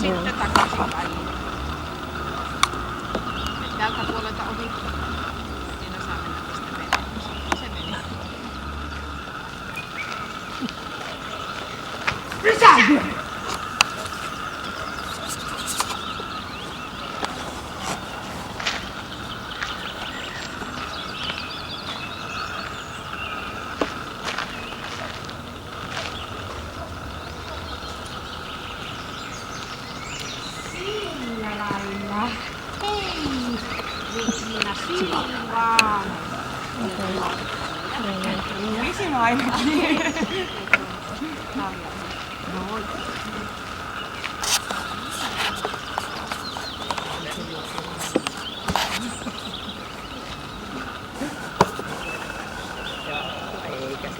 Sitten takaisin väliin. Tältä puolelta ohi. Siinä saa mennä mistä menee. Se meni. Pysähdy! Olisin ainakin.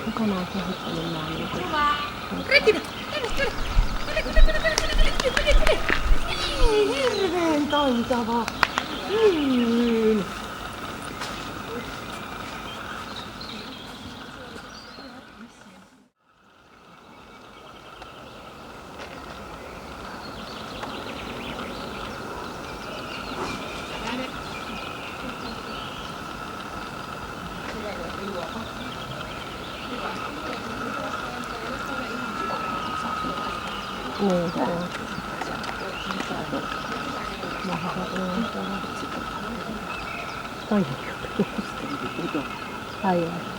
Kokonaan kehittänyt näin. Regina! Hirveen taitava! Niin! Niin, se on. Aivan.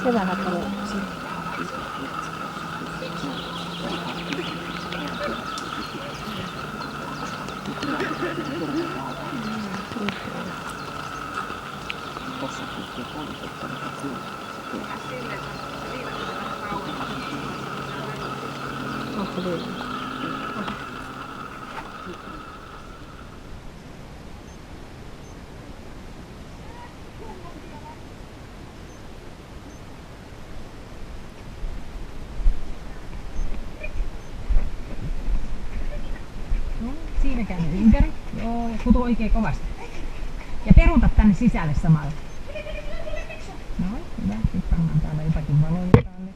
Se vähän tulee. Siinä käänny ympäri. Joo, ja kutu oikein kovasti. Ja peruuta tänne sisälle samalla. Noin, hyvä. Nyt pannaan täällä jotakin valoja päälle.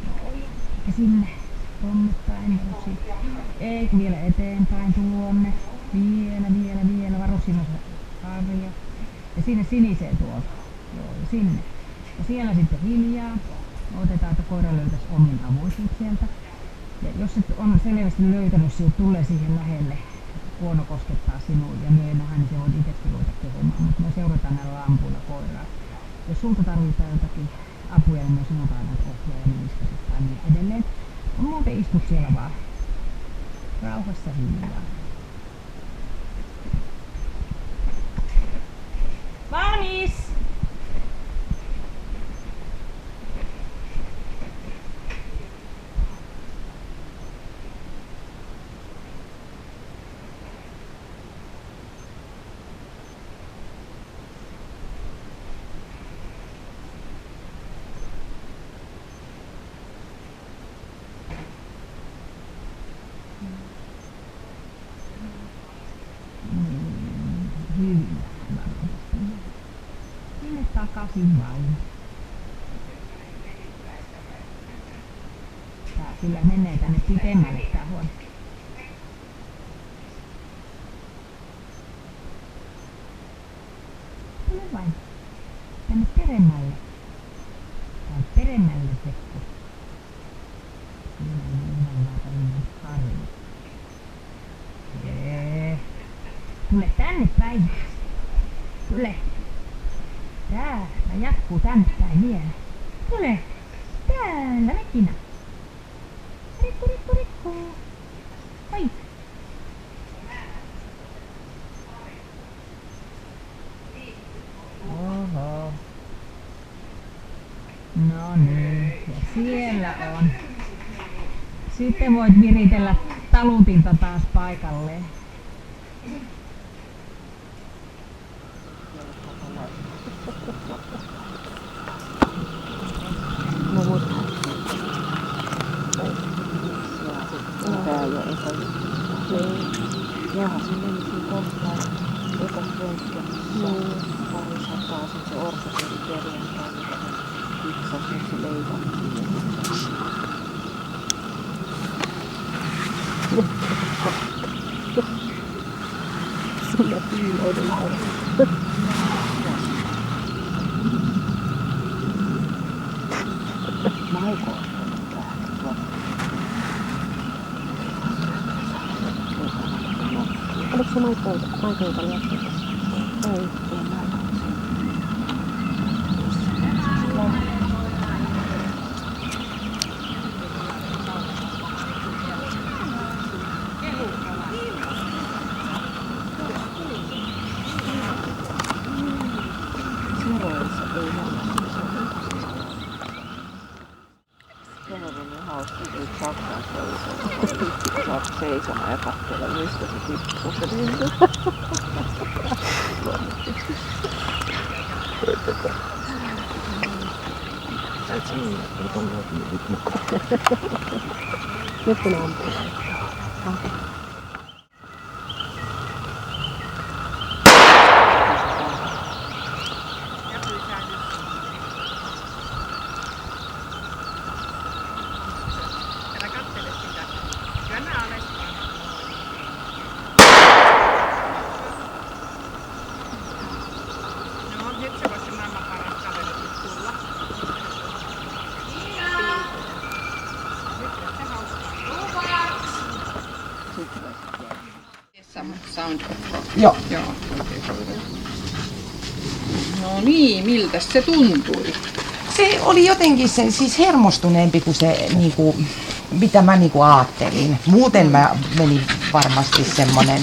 Noin. Ja sinne. Tonne päin. Ei, vielä eteenpäin tuonne. Vielä. Varo siinä on se arja. Ja sinne siniseen tuolta. Joo, ja sinne. Ja siellä sitten hiljaa. Otetaan, että koira löytäisi omin avuisuus sieltä. Ja jos et on selvästi löytänyt, sieltä tulee siihen lähelle, huono koskettaa sinua ja myönnähän, niin se voit itsekin ruveta kehumaan, mutta me seurataan näillä lampuilla koiraa. Jos sulta tarvitaan jotakin apuja, niin me sanotaan, että ohjaaja niskasit tai niin edelleen. Muuten istu siellä vaan rauhassa hiljaa. Valmis! Hyvä. Sinne takaisin vain. Tää kyllä menee tänne pitemmälle tää huone. Tule vain. Tänne peremmälle. Tai peremmälle Pekko. Siinä on tämmönen harju. Tule tänne päin. Tule. Täällä jatkuu tänne päin vielä. Tule. Täällä mekinä. Rikku, rikku, rikku. Oi. Oho. No niin, ja siellä on. Sitten voit viritellä talutinta taas paikalleen. No mutta. Tää jo eka jaha, se meni siinä kohtaan. Eka röntgenissä. Pari sataa sen se ortopedi perjantai, mitä se pitsas, nyt se leikattiin. Sulla piiloiden alla. Maiko on täällä. Oliko se Maikoita lähteä? Ei Maiko. Saat seisomaan ja katsella, mistä se tippuu se lintu. Nyt kun ampuu. Joo. Joo. No niin, miltä se tuntui? Se oli jotenkin sen, siis hermostuneempi kuin se, niinku, mitä mä niinku ajattelin. Muuten mä menin varmasti semmonen,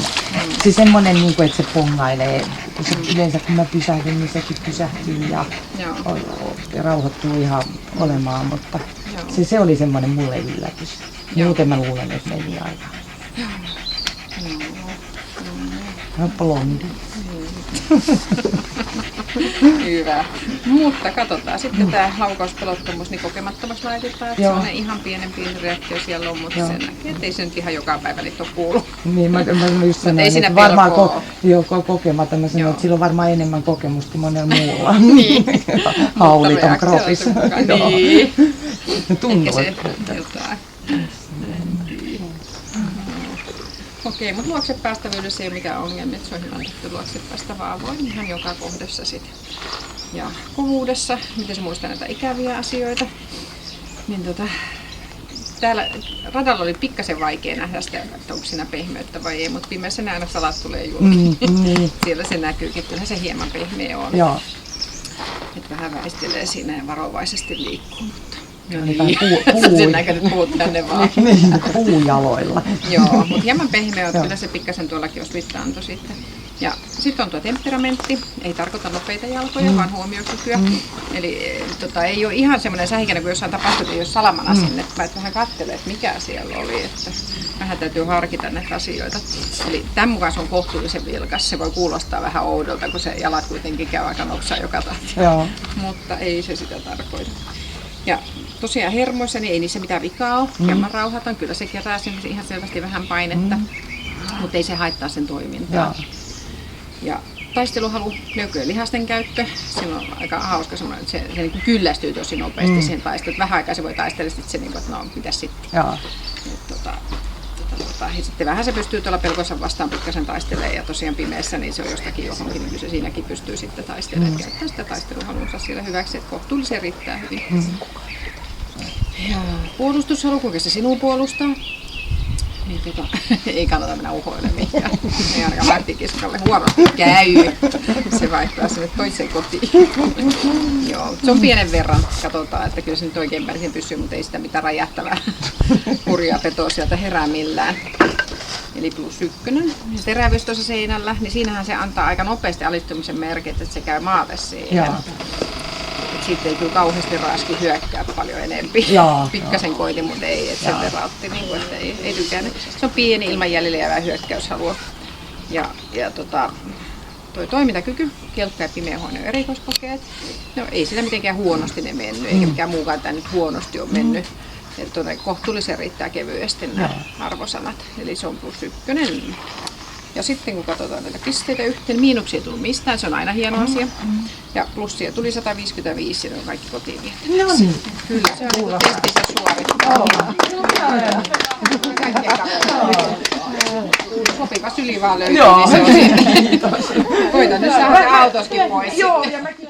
niinku, että se pongailee. Kun se, yleensä kun mä pysähdyn, niin sekin pysähtyy ja rauhoittuu ihan olemaan, mutta se oli semmonen mulle yllätys. Muuten mä luulen, että meni aika. No blondi. Hyvä. Mutta katsotaan sitten tämä laukauspelottomuus niin kokemattomasti laitetaan. Että semmoinen ihan pienen reaktio siellä on, mutta sen näkee, ettei se nyt ihan joka päivä niitä ole kuullut. Niin, mä just sanoin, että varmaan kokematta. Mä sanoin, että sillä on varmaan enemmän kokemusta kuin monella muulla. Niin. Haulit on kropissa. Niin. Tuntuu. Ehkä se jotain. Okei, mutta luokse päästävyydessä ei ole mitään ongelmia, se on hyvä, että luokse päästä vaan voi ihan joka kohdassa sitten. Ja kovuudessa, miten se muistaa näitä ikäviä asioita, niin täällä radalla oli pikkasen vaikea nähdä sitä, että onko siinä pehmeyttä vai ei, mutta pimeässä ne aina salat tulee julki. Siellä se näkyykin, että kyllähän se hieman pehmeä on. Joo. Että vähän väistelee siinä ja varovaisesti liikkuu. Mutta Sen näköiset puut tänne vaan. Niin, puujaloilla. Joo, mutta hieman pehmeä on, kyllä se pikkasen tuollakin osvittaantui sitten. Ja sitten on tuo temperamentti, ei tarkoita nopeita jalkoja, vaan huomiokykyä. Eli ei ole ihan semmoinen sähikäinen kuin jossain tapahtuu, että ei ole salamana sinne, vaan vähän katselee, että mikä siellä oli. Että vähän täytyy harkita näitä asioita. Eli tämän mukaan se on kohtuullisen vilkas. Se voi kuulostaa vähän oudolta, kun se jalat kuitenkin käy aika nopsaa joka tahtia. Mutta ei se sitä tarkoita. Ja tosiaan hermoissa niin ei niissä mitään vikaa ole. Hieman rauhatan, kyllä se kerää sinne ihan selvästi vähän painetta, mutta ei se haittaa sen toimintaa. Ja taisteluhalu, löyköjen lihasten käyttö. Siinä on aika hauska semmoinen, että se niin kuin kyllästyy tosi nopeasti siihen taisteluun. Vähän aikaa se voi taistella, sitten se, niin kuin, että no mitäs sitten. Joo. Ja sitten vähän se pystyy tuolla pelkonsa vastaan pikkasen taistelemaan ja tosiaan pimeässä niin se on jostakin johonkin, niin se siinäkin pystyy sitten taistelemaan. Käyttää sitä taisteluhalunsa sillä hyväksi, että kohtuullisen riittää hyvin. Ja puolustushalu, kuinka se sinua puolustaa? Niin, ei kannata mennä uhoilemaan mihinkään. Ei ainakaan lähtikiskalle huonosti käy. Se vaihtaa sinne toiseen kotiin. Joo, se on pienen verran. Katsotaan, että kyllä se nyt oikein päin siihen pysyy, mutta ei sitä mitään räjähtävää hurjaa petoa sieltä herää millään. Eli +1. Ja terävyys tuossa seinällä, niin siinähän se antaa aika nopeasti alittumisen merkit, että se käy maalle siihen. Sitten ei kyllä kauheasti raski hyökkää paljon enempi. Pikkasen koiti, mutta ei, että sen verran otti, niin kuin, että ei tykännyt. Se on pieni ilman jäljelle jäävää hyökkäyshalua. Toi toimintakyky, kelkka ja pimeähuoneen erikoiskokeet. No ei sillä mitenkään huonosti ne mennyt, eikä mikään muukaan tämä nyt huonosti ole mennyt. Että kohtuullisen riittää kevyesti nämä arvosanat, eli se on +1. Ja sitten kun katsotaan näitä pisteitä yhteen, miinuksia ei tullut mistään, se on aina hieno asia. Ja plussia tuli 155 ja ne on kaikki kotiin vietäväksi. No niin. Kyllä, se on niin testissä suorittaa. Sopiva syli vaan löytyy, niin se on siinä. Koitan nyt saada se autoskin pois. Joo, ja mäkin